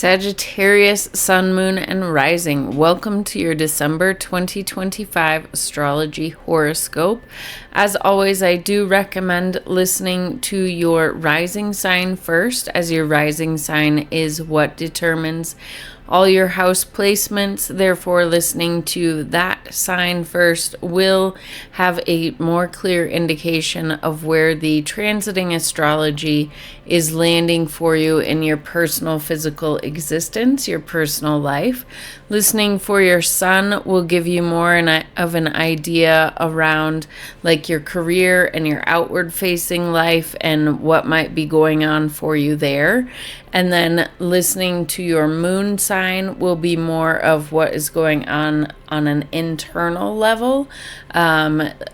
Sagittarius, Sun, Moon, and Rising. Welcome to your December 2025 astrology horoscope. As always, I do recommend listening to your rising sign first, as your rising sign is what determines all your house placements. Therefore, listening to that sign first will have a more clear indication of where the transiting astrology is landing for you in your personal physical existence, your personal life. Listening for your sun will give you more of an idea around like your career and your outward facing life and what might be going on for you there. And then listening to your moon sign will be more of what is going on an internal level,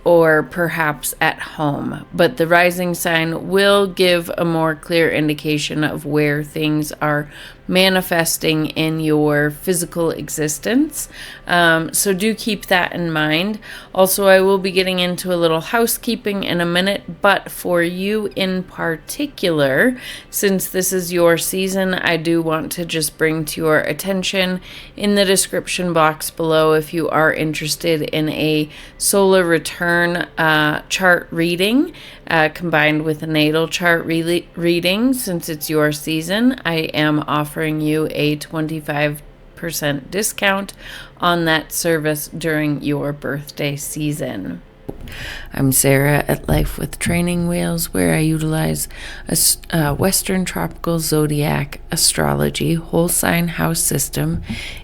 or perhaps at home. But the rising sign will give a more clear indication of where things are manifesting in your physical existence. So do keep that in mind. Also, I will be getting into a little housekeeping in a minute, but for you in particular, since this is your season, I do want to just bring to your attention in the description box below if you are interested in a solar return chart reading combined with a natal chart reading. Since it's your season, I am offering you a 25% discount on that service during your birthday season. I'm Sarah at Life with Training Wheels, where I utilize a Western Tropical Zodiac astrology, whole sign house system,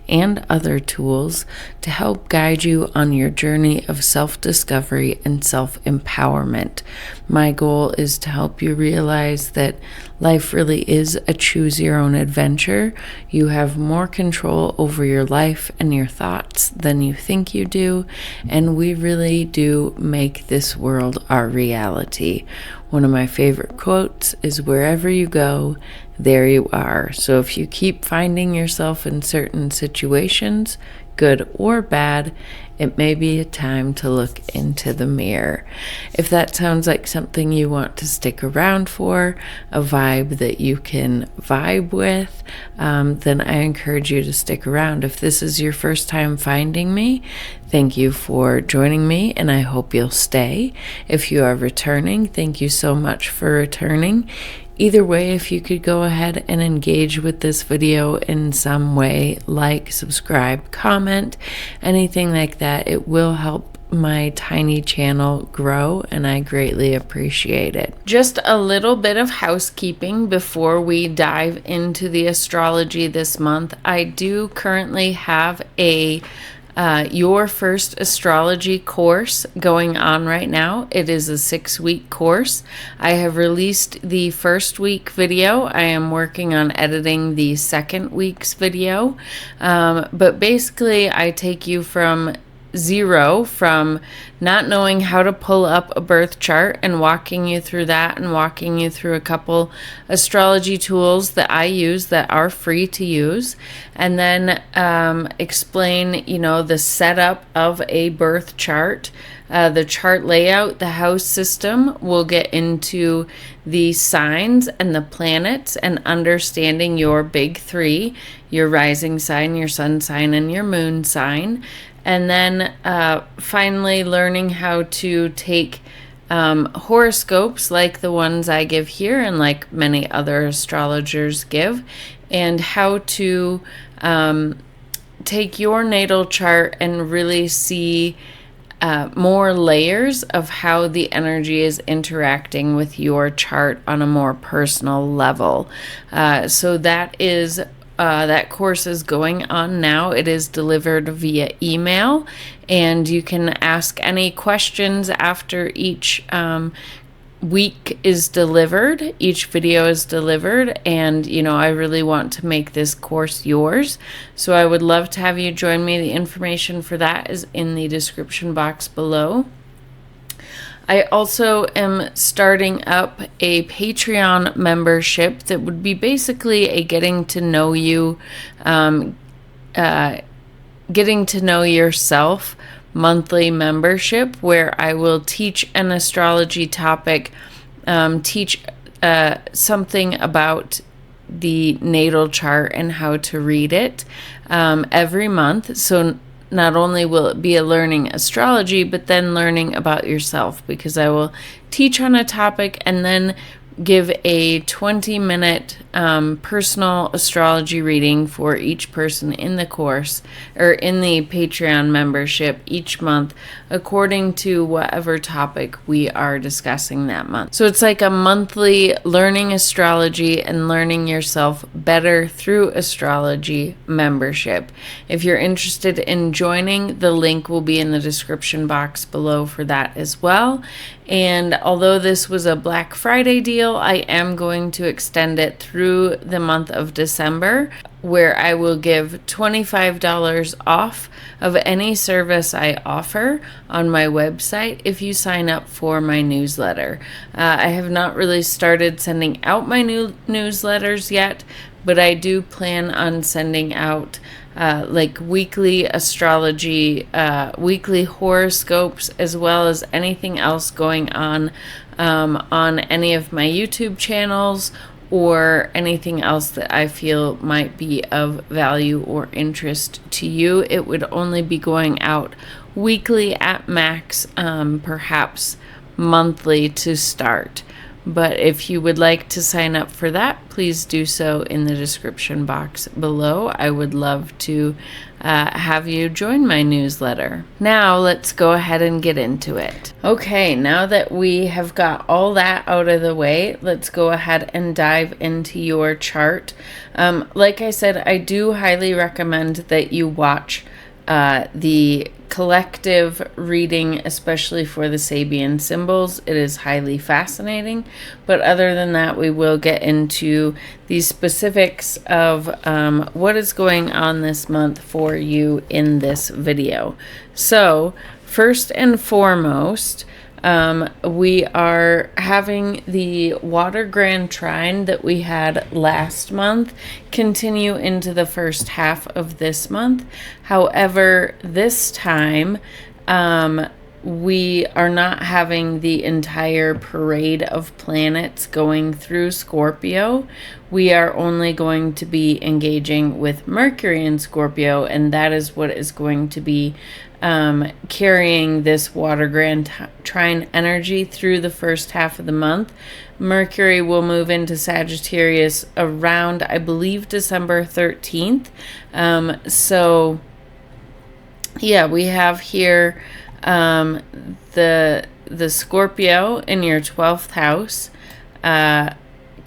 and other tools to help guide you on your journey of self-discovery and self-empowerment. My goal is to help you realize that life really is a choose-your-own adventure. You have more control over your life and your thoughts than you think you do, and we really do make this world our reality. One of my favorite quotes is, "Wherever you go, there you are." So if you keep finding yourself in certain situations, good or bad, it may be a time to look into the mirror. If that sounds like something you want to stick around for, a vibe that you can vibe with, then I encourage you to stick around. If this is your first time finding me, thank you for joining me, and I hope you'll stay. If you are returning, thank you so much for returning. Either way, if you could go ahead and engage with this video in some way, like, subscribe, comment, anything like that, it will help my tiny channel grow, and I greatly appreciate it. Just a little bit of housekeeping before we dive into the astrology this month. I do currently have a Your First Astrology course going on right now. It is a 6-week course. I have released the first week video. I am working on editing the second week's video. But basically, I take you from zero, from not knowing how to pull up a birth chart, and walking you through that, and walking you through a couple astrology tools that I use that are free to use, and then explain, the setup of a birth chart, the chart layout, the house system. We'll get into the signs and the planets and understanding your big three, your rising sign, your sun sign, and your moon sign. And then finally learning how to take horoscopes like the ones I give here and like many other astrologers give, and how to take your natal chart and really see more layers of how the energy is interacting with your chart on a more personal level. So that course is going on now. It is delivered via email, and you can ask any questions after each week is delivered, each video is delivered, and I really want to make this course yours. So I would love to have you join me. The information for that is in the description box below. I also am starting up a Patreon membership that would be basically a getting to know you, getting to know yourself monthly membership, where I will teach an astrology topic, teach something about the natal chart and how to read it every month. So not only will it be a learning astrology, but then learning about yourself, because I will teach on a topic and then give a 20-minute personal astrology reading for each person in the course or in the Patreon membership each month, according to whatever topic we are discussing that month. So it's like a monthly learning astrology and learning yourself better through astrology membership. If you're interested in joining, the link will be in the description box below for that as well. And although this was a Black Friday deal, I am going to extend it through the month of December, where I will give $25 off of any service I offer on my website if you sign up for my newsletter. I have not really started sending out my new newsletters yet, but I do plan on sending out like weekly astrology, weekly horoscopes, as well as anything else going on any of my YouTube channels or anything else that I feel might be of value or interest to you. It would only be going out weekly at max, perhaps monthly to start. But if you would like to sign up for that, please do so in the description box below. I would love to have you join my newsletter. Now let's go ahead and get into it. Okay, now that we have got all that out of the way, let's go ahead and dive into your chart. Like I said, I do highly recommend that you watch the collective reading, especially for the Sabian symbols. It is highly fascinating. But other than that, we will get into the specifics of what is going on this month for you in this video. So first and foremost, we are having the water grand trine that we had last month continue into the first half of this month. However, this time, we are not having the entire parade of planets going through Scorpio. We are only going to be engaging with Mercury in Scorpio, and that is what is going to be carrying this water grand trine energy through the first half of the month. Mercury will move into Sagittarius around, I believe, December 13th. So yeah, we have here the Scorpio in your 12th house,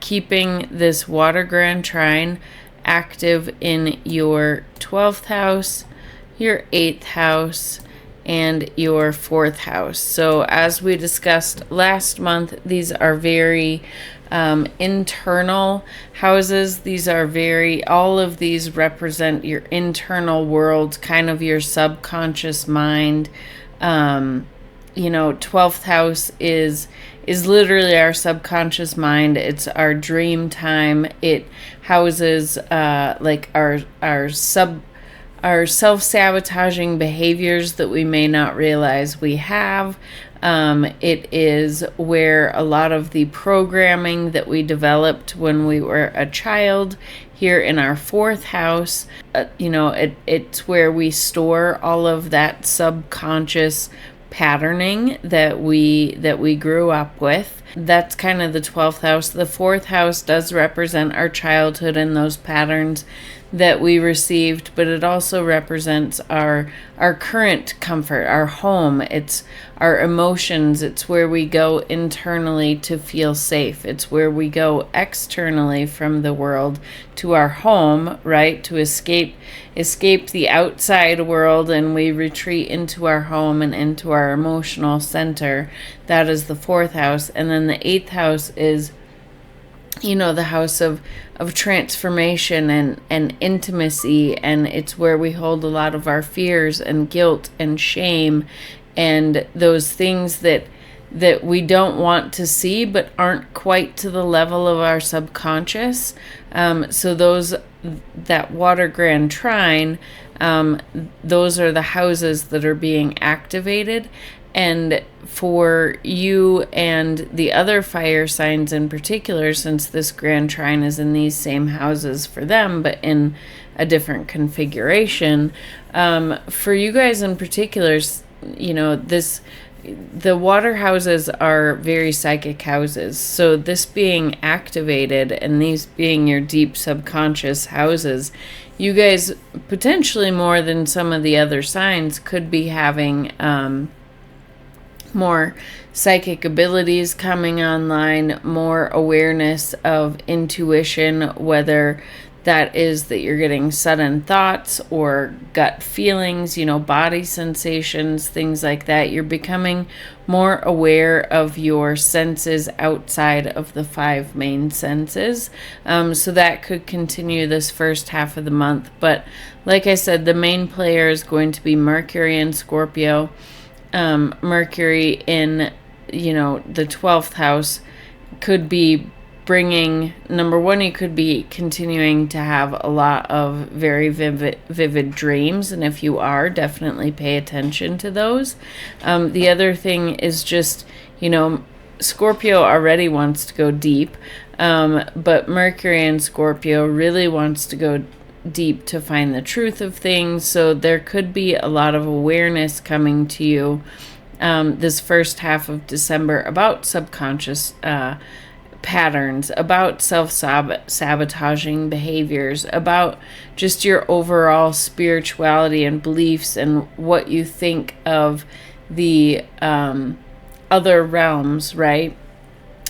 keeping this water grand trine active in your 12th house, your 8th house, and your 4th house. So as we discussed last month, these are very internal houses. These are all of these represent your internal world, kind of your subconscious mind. 12th house is literally our subconscious mind. It's our dream time. It houses like our self-sabotaging behaviors that we may not realize we have. It is where a lot of the programming that we developed when we were a child here in our 4th house, it's where we store all of that subconscious patterning that we grew up with. That's kind of the 12th house. The 4th house does represent our childhood and those patterns that we received, but it also represents our current comfort, our home. It's our emotions. It's where we go internally to feel safe. It's where we go externally from the world to our home, right? To escape the outside world, and we retreat into our home and into our emotional center. That is the 4th house. And then the 8th house is the house of transformation and intimacy, and it's where we hold a lot of our fears and guilt and shame and those things that we don't want to see but aren't quite to the level of our subconscious. So that water grand trine, those are the houses that are being activated. And for you and the other fire signs in particular, since this grand trine is in these same houses for them, but in a different configuration, for you guys in particular, the water houses are very psychic houses. So this being activated and these being your deep subconscious houses, you guys potentially more than some of the other signs could be having more psychic abilities coming online, more awareness of intuition, whether that is that you're getting sudden thoughts or gut feelings, body sensations, things like that. You're becoming more aware of your senses outside of the 5 main senses. So that could continue this first half of the month. But like I said, the main player is going to be Mercury in Scorpio. Mercury in, the 12th house could be bringing, number one, you could be continuing to have a lot of very vivid dreams. And if you are, definitely pay attention to those. The other thing is just, Scorpio already wants to go deep. But Mercury in Scorpio really wants to go deep to find the truth of things. So there could be a lot of awareness coming to you this first half of December about subconscious patterns, about self-sabotaging behaviors, about just your overall spirituality and beliefs and what you think of the other realms, right?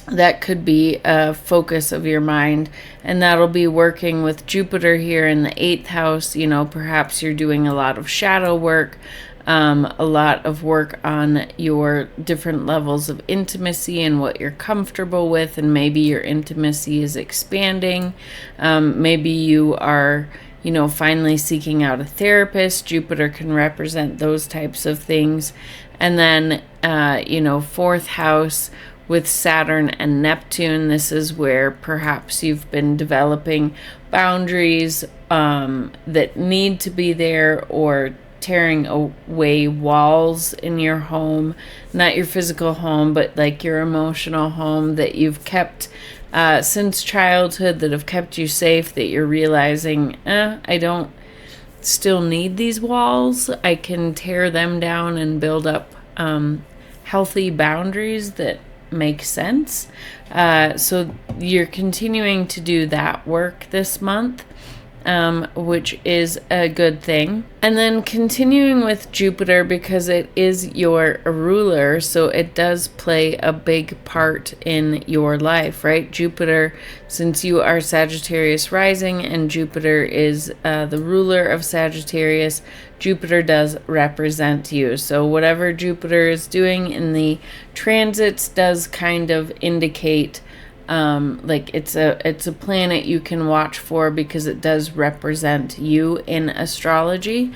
That could be a focus of your mind, and that'll be working with Jupiter here in the 8th house. Perhaps you're doing a lot of shadow work, a lot of work on your different levels of intimacy and what you're comfortable with, and maybe your intimacy is expanding. Maybe you are, finally seeking out a therapist. Jupiter can represent those types of things. And then, 4th house, with Saturn and Neptune, this is where perhaps you've been developing boundaries that need to be there, or tearing away walls in your home, not your physical home, but like your emotional home that you've kept since childhood, that have kept you safe, that you're realizing, I don't still need these walls. I can tear them down and build up healthy boundaries that make sense. So you're continuing to do that work this month, which is a good thing. And then continuing with Jupiter, because it is your ruler, so it does play a big part in your life, right? Jupiter, since you are Sagittarius rising and Jupiter is the ruler of Sagittarius, Jupiter does represent you. So whatever Jupiter is doing in the transits does kind of indicate like it's a planet you can watch for, because it does represent you in astrology.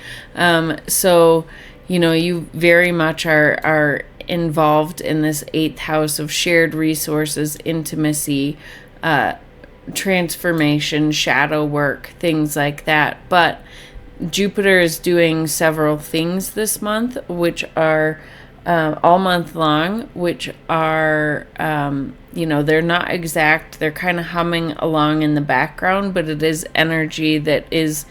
So you very much are involved in this 8th house of shared resources, intimacy, transformation, shadow work, things like that. But Jupiter is doing several things this month, which are all month long, which are, they're not exact. They're kind of humming along in the background, but it is energy that is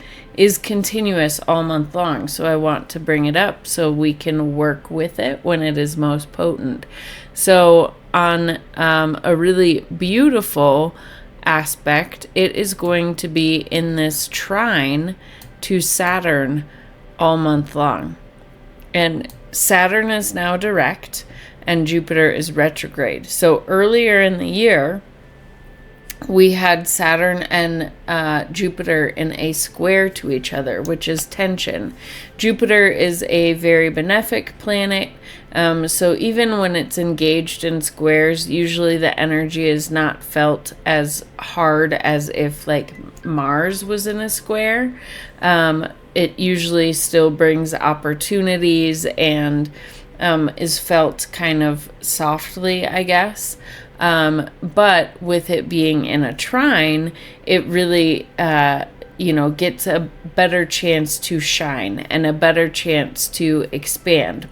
continuous all month long. So I want to bring it up so we can work with it when it is most potent. So on a really beautiful aspect, it is going to be in this trine to Saturn all month long. And Saturn is now direct and Jupiter is retrograde. So earlier in the year, we had Saturn and Jupiter in a square to each other, which is tension. Jupiter is a very benefic planet. So even when it's engaged in squares, usually the energy is not felt as hard as if like Mars was in a square. It usually still brings opportunities and is felt kind of softly, I guess. But with it being in a trine, it really, gets a better chance to shine and a better chance to expand,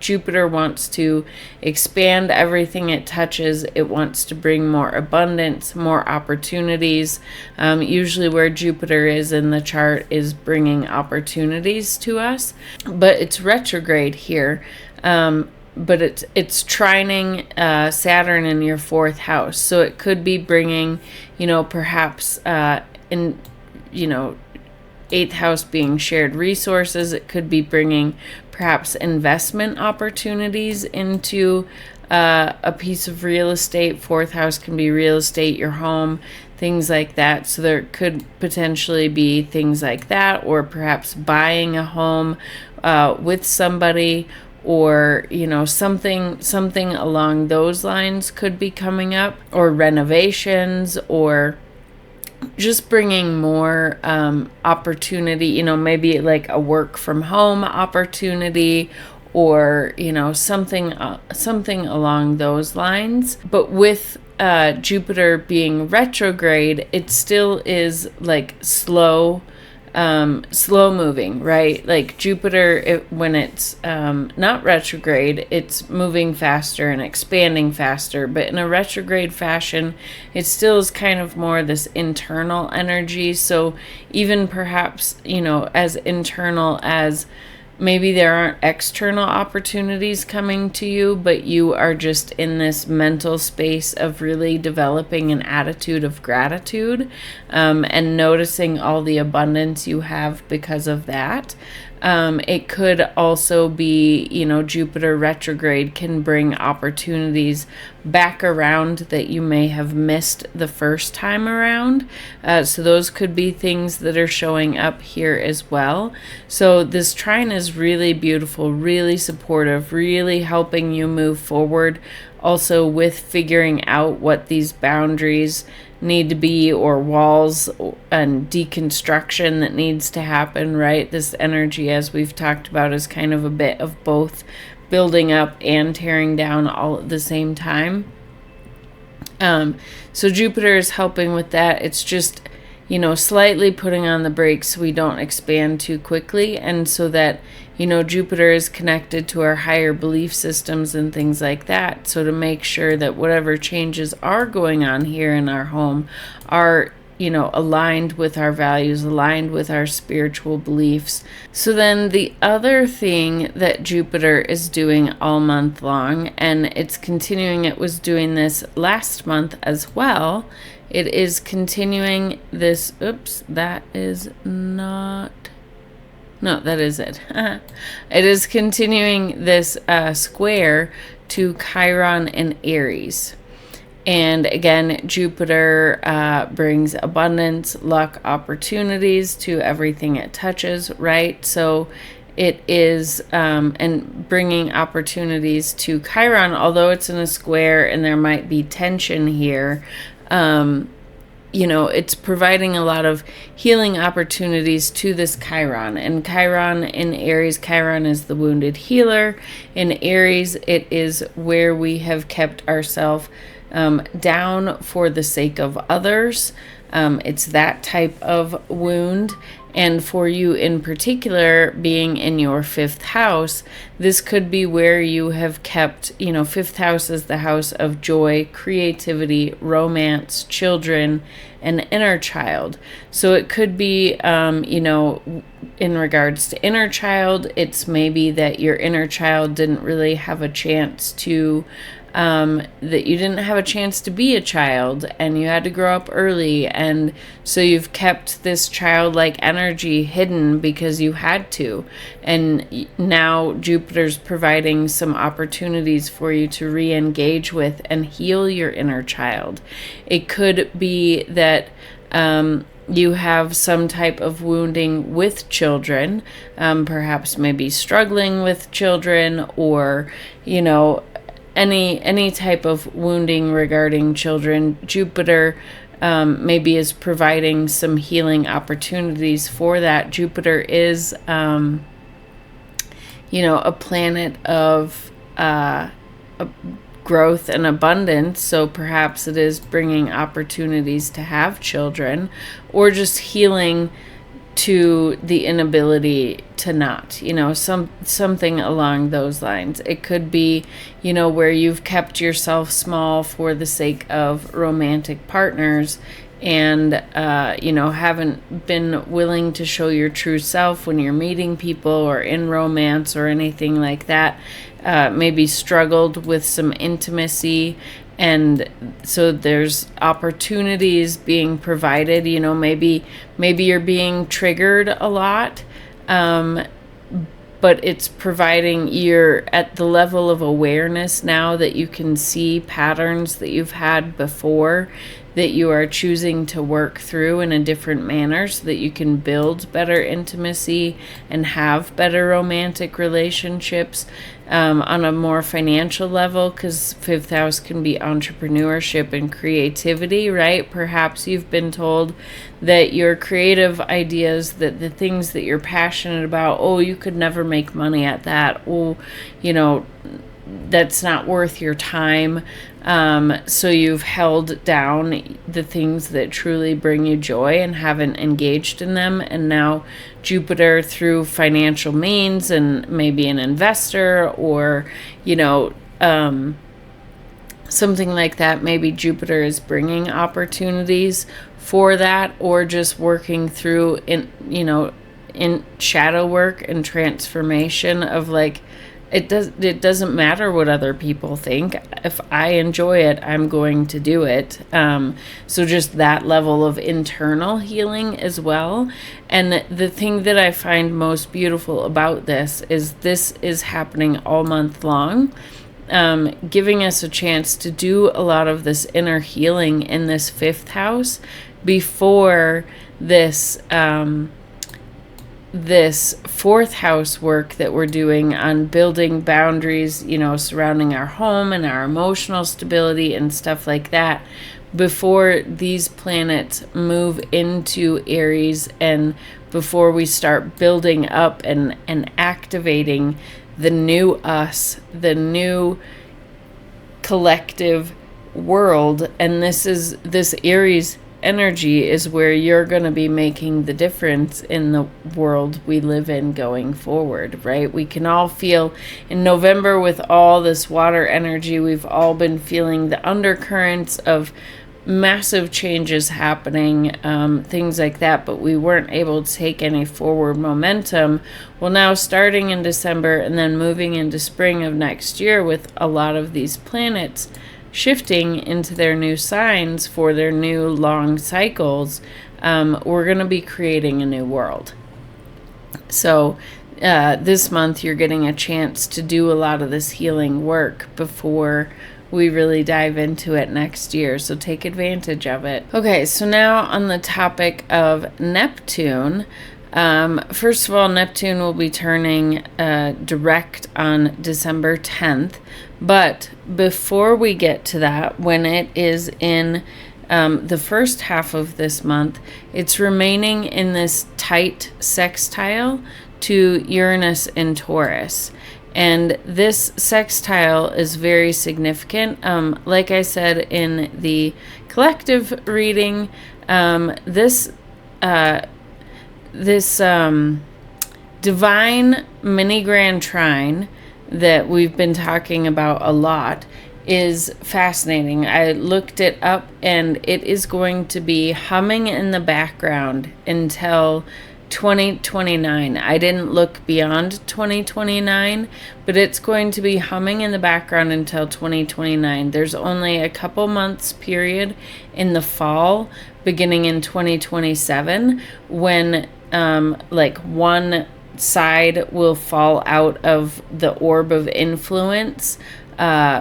Jupiter wants to expand everything it touches. It wants to bring more abundance, more opportunities. Usually where Jupiter is in the chart is bringing opportunities to us, but it's retrograde here. But it's trining Saturn in your 4th house. So it could be bringing, perhaps 8th house being shared resources. It could be bringing perhaps investment opportunities into a piece of real estate. 4th house can be real estate, your home, things like that. So there could potentially be things like that, or perhaps buying a home with somebody, or something along those lines could be coming up, or renovations, or just bringing more opportunity, maybe like a work from home opportunity, or something along those lines. But with Jupiter being retrograde, it still is like slow moving, right? Like Jupiter, when it's not retrograde, it's moving faster and expanding faster, but in a retrograde fashion, it still is kind of more this internal energy. So even perhaps, as internal as maybe there aren't external opportunities coming to you, but you are just in this mental space of really developing an attitude of gratitude, and noticing all the abundance you have because of that. It could also be, Jupiter retrograde can bring opportunities back around that you may have missed the first time around. So those could be things that are showing up here as well. So this trine is really beautiful, really supportive, really helping you move forward. Also with figuring out what these boundaries need to be, or walls and deconstruction that needs to happen, right? This energy, as we've talked about, is kind of a bit of both building up and tearing down all at the same time. So Jupiter is helping with that. It's just, slightly putting on the brakes so we don't expand too quickly, and so that, Jupiter is connected to our higher belief systems and things like that. So to make sure that whatever changes are going on here in our home are, aligned with our values, aligned with our spiritual beliefs. So then the other thing that Jupiter is doing all month long, and it's continuing, it was doing this last month as well. It is continuing this, that is not, no, that is it. It is continuing this square to Chiron and Aries. And again, Jupiter brings abundance, luck, opportunities to everything it touches, right? So it is, and bringing opportunities to Chiron, although it's in a square and there might be tension here, it's providing a lot of healing opportunities to this Chiron. And Chiron in Aries, Chiron is the wounded healer. In Aries, it is where we have kept ourselves down for the sake of others. It's that type of wound. And for you in particular, being in your 5th house, this could be where you have kept, 5th house is the house of joy, creativity, romance, children, and inner child. So it could be, in regards to inner child, it's maybe that your inner child didn't really have a chance to that you didn't have a chance to be a child, and you had to grow up early, and so you've kept this childlike energy hidden because you had to, and now Jupiter's providing some opportunities for you to re-engage with and heal your inner child. It could be that you have some type of wounding with children, perhaps maybe struggling with children, or any type of wounding regarding children. Jupiter maybe is providing some healing opportunities for that. Jupiter is a planet of growth and abundance, so perhaps it is bringing opportunities to have children, or just healing to the inability to not, something along those lines. It could be, where you've kept yourself small for the sake of romantic partners and, haven't been willing to show your true self when you're meeting people or in romance or anything like that. Maybe struggled with some intimacy, and so there's opportunities being provided. Maybe you're being triggered a lot, but it's providing, you're at the level of awareness now that you can see patterns that you've had before that you are choosing to work through in a different manner so that you can build better intimacy and have better romantic relationships on a more financial level, because fifth house can be entrepreneurship and creativity, right? Perhaps you've been told that your creative ideas, that the things that you're passionate about, you could never make money at that. That's not worth your time. So you've held down the things that truly bring you joy and haven't engaged in them. And now Jupiter, through financial means and maybe an investor or, something like that, maybe Jupiter is bringing opportunities for that, or just working through in shadow work and transformation of it doesn't matter what other people think. If I enjoy it, I'm going to do it. So just that level of internal healing as well. And the thing that I find most beautiful about this is happening all month long, giving us a chance to do a lot of this inner healing in this fifth house before this fourth house work that we're doing on building boundaries, surrounding our home and our emotional stability and stuff like that, before these planets move into Aries and before we start building up and activating the new us, the new collective world. And this Aries energy is where you're going to be making the difference in the world we live in going forward, right? We can all feel in November, with all this water energy, we've all been feeling the undercurrents of massive changes happening, things like that, but we weren't able to take any forward momentum. Well, now starting in December and then moving into spring of next year, with a lot of these planets shifting into their new signs for their new long cycles, we're going to be creating a new world. So this month you're getting a chance to do a lot of this healing work before we really dive into it next year. So take advantage of it. Okay, so now on the topic of Neptune. First of all, Neptune will be turning direct on December 10th. But before we get to that, when it is in the first half of this month, it's remaining in this tight sextile to Uranus and Taurus. And this sextile is very significant. Like I said in the collective reading, this divine mini grand trine that we've been talking about a lot is fascinating. I looked it up, and it is going to be humming in the background until 2029. I didn't look beyond 2029, but it's going to be humming in the background until 2029. There's only a couple months period in the fall, beginning in 2027, when one side will fall out of the orb of influence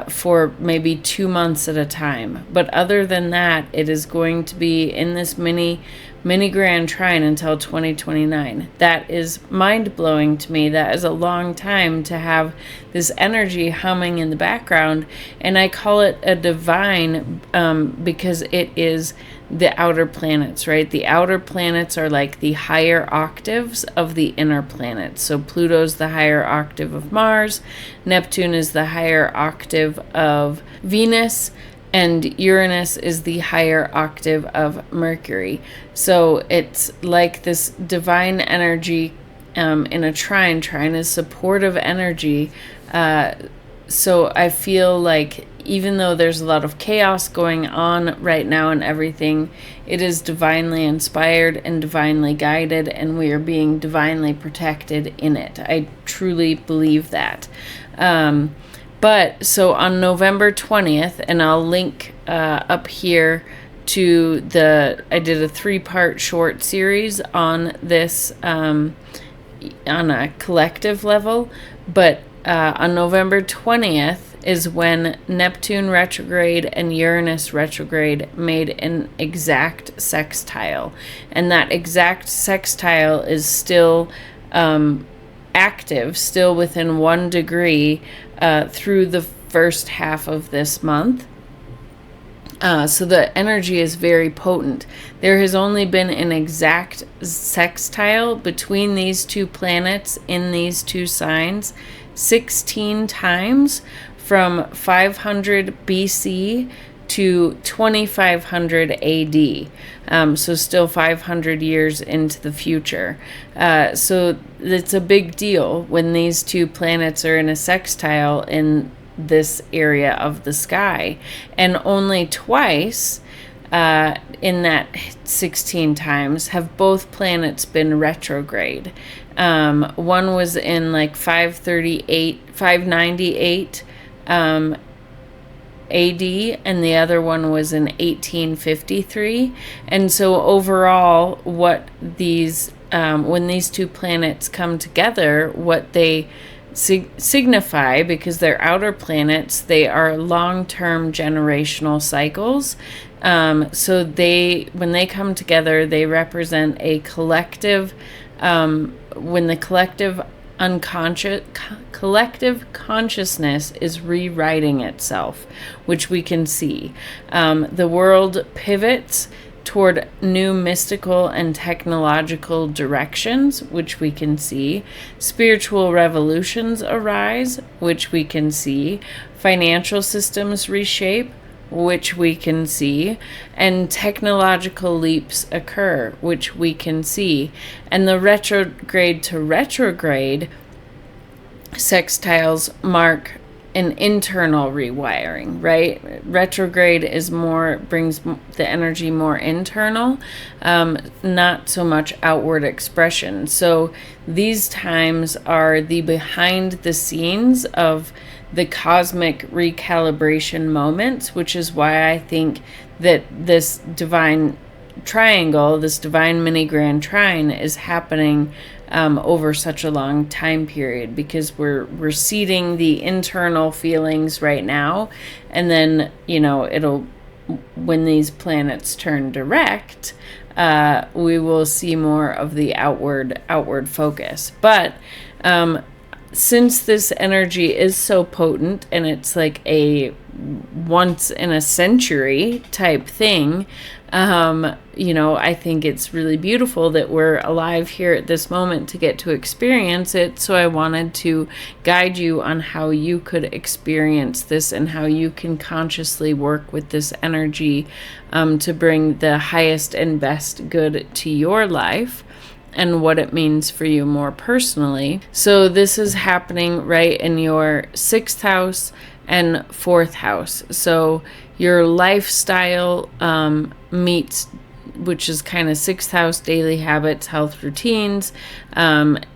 for maybe 2 months at a time. But other than that, it is going to be in this mini grand trine until 2029. That is mind-blowing to me. That is a long time to have this energy humming in the background, and I call it a divine because it is the outer planets, right? The outer planets are like the higher octaves of the inner planets. So Pluto's the higher octave of Mars, Neptune is the higher octave of Venus, And Uranus is the higher octave of Mercury. So it's like this divine energy in a trine. Trine is supportive energy. So I feel like even though there's a lot of chaos going on right now and everything, it is divinely inspired and divinely guided, and we are being divinely protected in it. I truly believe that. But so on November 20th, and I'll link up here to I did a 3-part short series on this on a collective level, but on November 20th is when Neptune retrograde and Uranus retrograde made an exact sextile. And that exact sextile is still active, still within 1 degree through the first half of this month. So the energy is very potent. There has only been an exact sextile between these two planets in these two signs 16 times, from 500 BC to 2500 AD. So still 500 years into the future. So it's a big deal when these two planets are in a sextile in this area of the sky. And only twice in that 16 times have both planets been retrograde. One was in like 598 AD, and the other one was in 1853. And so overall, what these when these two planets come together, what they signify, because they're outer planets, they are long-term generational cycles. So when they come together, they represent a collective. When the collective consciousness is rewriting itself, which we can see. The world pivots toward new mystical and technological directions, which we can see. Spiritual revolutions arise, which we can see. Financial systems reshape, which we can see, and technological leaps occur, which we can see. And the retrograde to retrograde sextiles mark an internal rewiring, right? Retrograde brings the energy more internal, not so much outward expression. So these times are the behind the scenes of the cosmic recalibration moments, which is why I think that this divine triangle, this divine mini grand trine, is happening over such a long time period, because we're seeding the internal feelings right now, and then it'll, when these planets turn direct, we will see more of the outward focus. But since this energy is so potent, and it's like a once in a century type thing, I think it's really beautiful that we're alive here at this moment to get to experience it. So I wanted to guide you on how you could experience this and how you can consciously work with this energy to bring the highest and best good to your life, and what it means for you more personally. So this is happening right in your 6th house and 4th house. So your lifestyle meets, which is kind of 6th house, daily habits, health routines,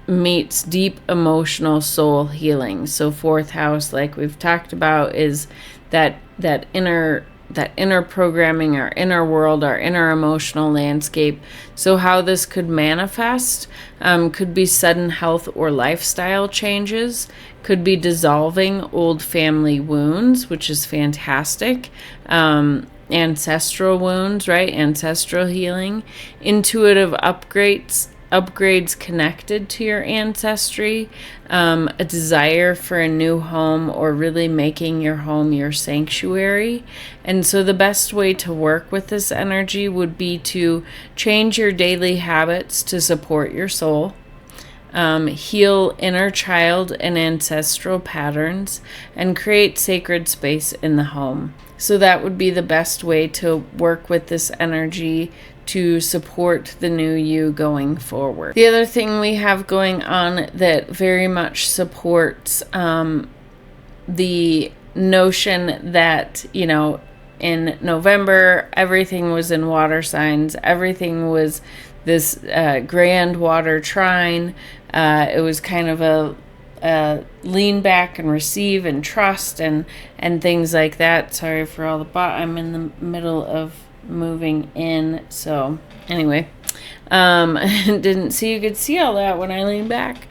meets deep emotional soul healing. So 4th house, like we've talked about, is that inner programming, our inner world, our inner emotional landscape. So how this could manifest could be sudden health or lifestyle changes, could be dissolving old family wounds, which is fantastic. Ancestral wounds, right? Ancestral healing, intuitive upgrades connected to your ancestry, a desire for a new home, or really making your home your sanctuary. And so the best way to work with this energy would be to change your daily habits to support your soul, heal inner child and ancestral patterns, and create sacred space in the home. So that would be the best way to work with this energy to support the new you going forward. The other thing we have going on that very much supports the notion that, in November, everything was in water signs. Everything was this grand water trine. It was kind of a lean back and receive and trust and things like that. Sorry for all the I'm in the middle of moving in. So anyway, didn't see you could see all that when I leaned back.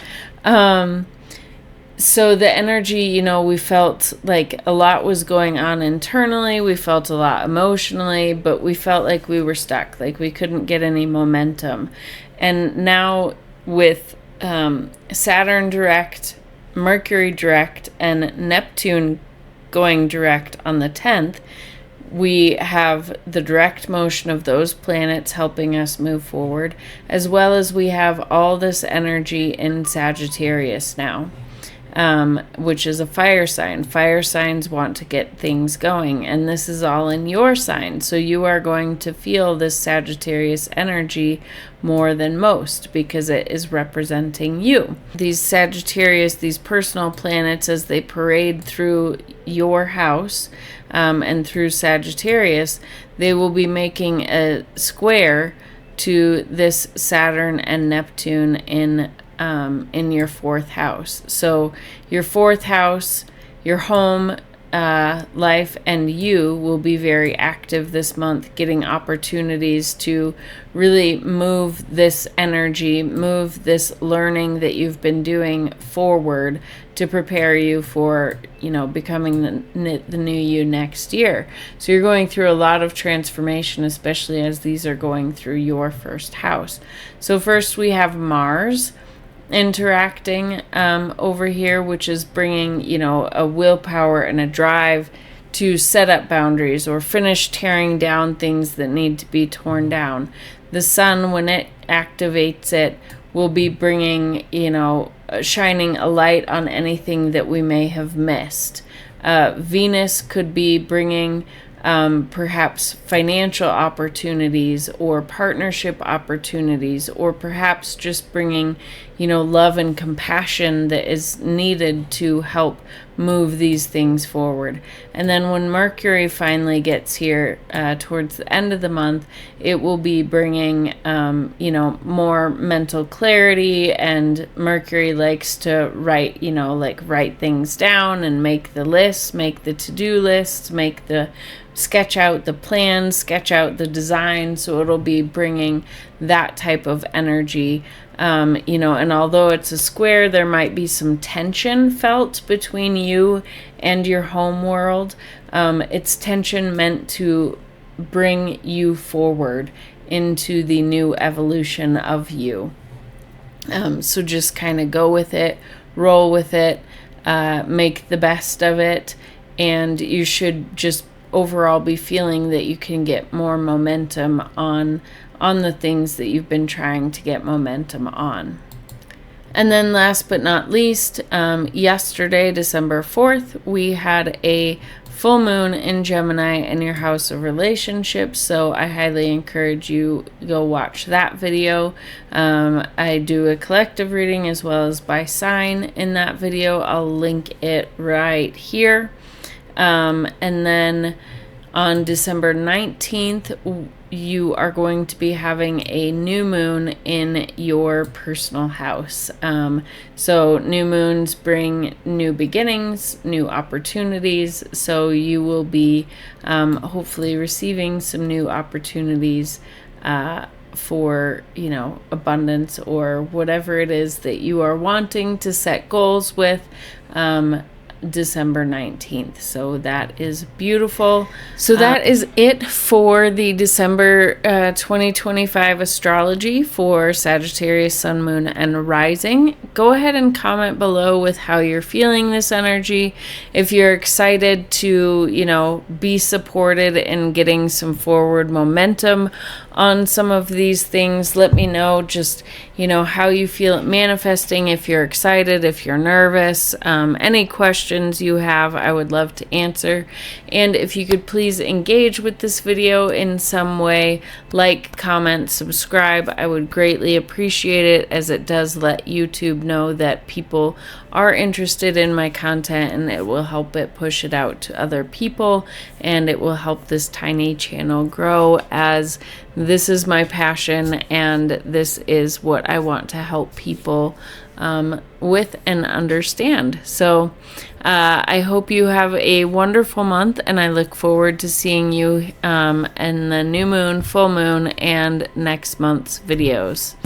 So the energy, we felt like a lot was going on internally. We felt a lot emotionally, but we felt like we were stuck, like we couldn't get any momentum. And now with Saturn direct, Mercury direct, and Neptune going direct on the 10th, we have the direct motion of those planets helping us move forward, as well as we have all this energy in Sagittarius now. Which is a fire sign. Fire signs want to get things going, and this is all in your sign. So you are going to feel this Sagittarius energy more than most because it is representing you. These Sagittarius, these personal planets, as they parade through your house and through Sagittarius, they will be making a square to this Saturn and Neptune in your 4th house. So your 4th house, your home life, and you will be very active this month, getting opportunities to really move this energy, move this learning that you've been doing forward to prepare you for, becoming the new you next year. So you're going through a lot of transformation, especially as these are going through your 1st house. So first we have Mars interacting over here, which is bringing, a willpower and a drive to set up boundaries or finish tearing down things that need to be torn down. The sun, when it activates it, will be bringing, shining a light on anything that we may have missed. Venus could be bringing perhaps financial opportunities or partnership opportunities, or perhaps just bringing, love and compassion that is needed to help move these things forward. And then when Mercury finally gets here towards the end of the month, it will be bringing, more mental clarity, and Mercury likes to write, write things down and make the lists, make the to-do lists, sketch out the plan, sketch out the design. So it'll be bringing that type of energy, and although it's a square, there might be some tension felt between you and your home world. It's tension meant to bring you forward into the new evolution of you. So just kind of go with it, roll with it, make the best of it, and you should just overall be feeling that you can get more momentum on the things that you've been trying to get momentum on. And then last but not least, yesterday, December 4th, we had a full moon in Gemini in your house of relationships. So I highly encourage you go watch that video. I do a collective reading as well as by sign in that video. I'll link it right here. And then on December 19th, you are going to be having a new moon in your personal house. So new moons bring new beginnings, new opportunities. So you will be hopefully receiving some new opportunities for, abundance or whatever it is that you are wanting to set goals with. December 19th. So that is beautiful. So that is it for the December 2025 astrology for Sagittarius, Sun, Moon, and Rising. Go ahead and comment below with how you're feeling this energy. If you're excited to, be supported in getting some forward momentum on some of these things, let me know just, how you feel it manifesting, if you're excited, if you're nervous, any questions questions you have, I would love to answer. And if you could please engage with this video in some way, like, comment, subscribe, I would greatly appreciate it, as it does let YouTube know that people are interested in my content, and it will help it push it out to other people, and it will help this tiny channel grow, as this is my passion and this is what I want to help people with and understand. So I hope you have a wonderful month, and I look forward to seeing you in the new moon, full moon, and next month's videos.